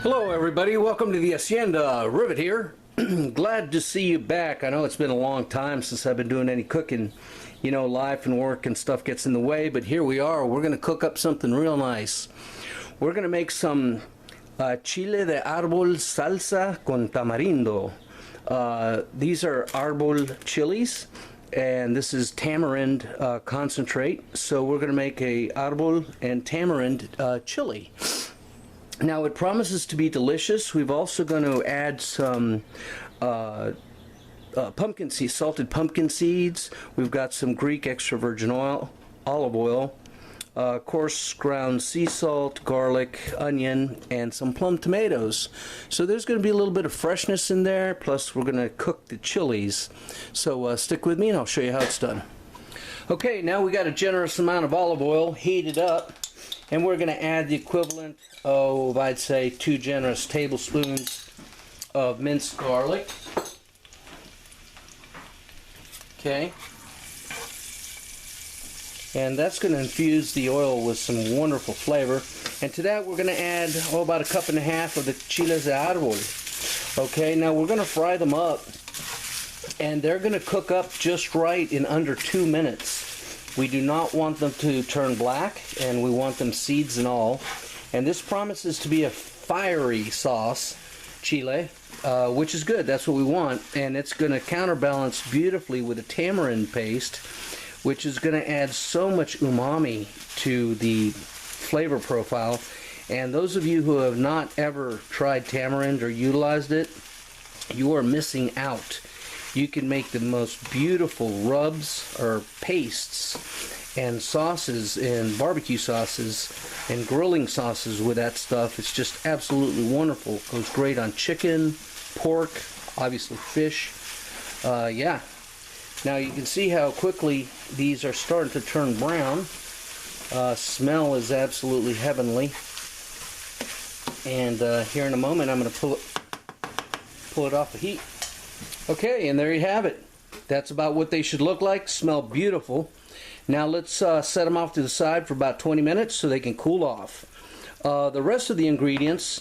Hello everybody, welcome to the Hacienda. Rivet here. Glad to see you back. I know it's been a long time since I've been doing any cooking. You know, life and work and stuff gets in the way, but here we are. We're going to cook up something real nice. We're going to make some Chile de Arbol Salsa con Tamarindo. These are Arbol chilies, and this is tamarind concentrate. So we're going to make a Arbol and tamarind chili. Now it promises to be delicious. We've also going to add some pumpkin seeds, salted pumpkin seeds. We've got some Greek extra virgin oil, olive oil, coarse ground sea salt, garlic, onion, and some plum tomatoes. So there's going to be a little bit of freshness in there, plus we're going to cook the chilies. So stick with me and I'll show you how it's done. Okay, now we got a generous amount of olive oil heated up, and we're going to add the equivalent of, I'd say, 2 generous tablespoons of minced garlic. Okay. And that's going to infuse the oil with some wonderful flavor. And to that we're going to add about 1.5 cups of the Chiles de Arbol. Okay, now we're going to fry them up, and they're going to cook up just right in under 2 minutes. We do not want them to turn black, and we want them seeds and all. And this promises to be a fiery sauce, Chile, which is good. That's what we want. And it's going to counterbalance beautifully with a tamarind paste, which is going to add so much umami to the flavor profile. And those of you who have not ever tried tamarind or utilized it, you are missing out. You can make the most beautiful rubs or pastes and sauces and barbecue sauces and grilling sauces with that stuff. It's just absolutely wonderful. Goes great on chicken, pork, obviously fish. Yeah. Now you can see how quickly these are starting to turn brown. Smell is absolutely heavenly. And here in a moment I'm going to pull it off the heat. Okay, and there you have it. That's about what they should look like. Smell beautiful. Now let's set them off to the side for about 20 minutes so they can cool off. The rest of the ingredients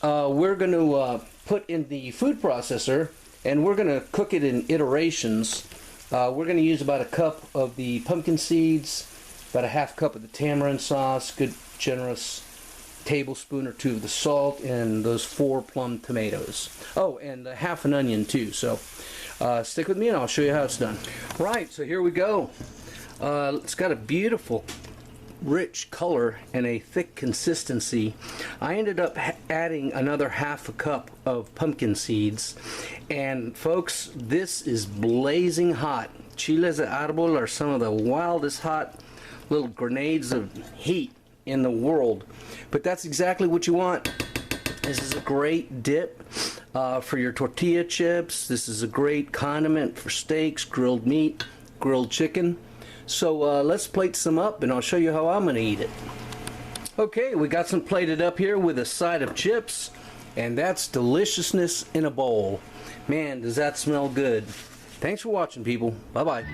we're going to put in the food processor, and we're going to cook it in iterations. We're going to use about 1 cup of the pumpkin seeds, about 1/2 cup of the tamarind sauce, good generous tablespoon or 2 of the salt, and those 4 plum tomatoes. Oh, and 1/2 an onion too. So stick with me and I'll show you how it's done. Right, so here we go. It's got a beautiful rich color and a thick consistency. I ended up adding another 1/2 cup of pumpkin seeds, and folks, this is blazing hot. Chiles de Arbol are some of the wildest hot little grenades of heat in the world, but that's exactly what you want. This is a great dip for your tortilla chips. This is a great condiment for steaks, grilled meat, grilled chicken. So let's plate some up and I'll show you how I'm going to eat it. Okay, we got some plated up here with a side of chips, and that's deliciousness in a bowl. Man, does that smell good. Thanks for watching, people. Bye-bye.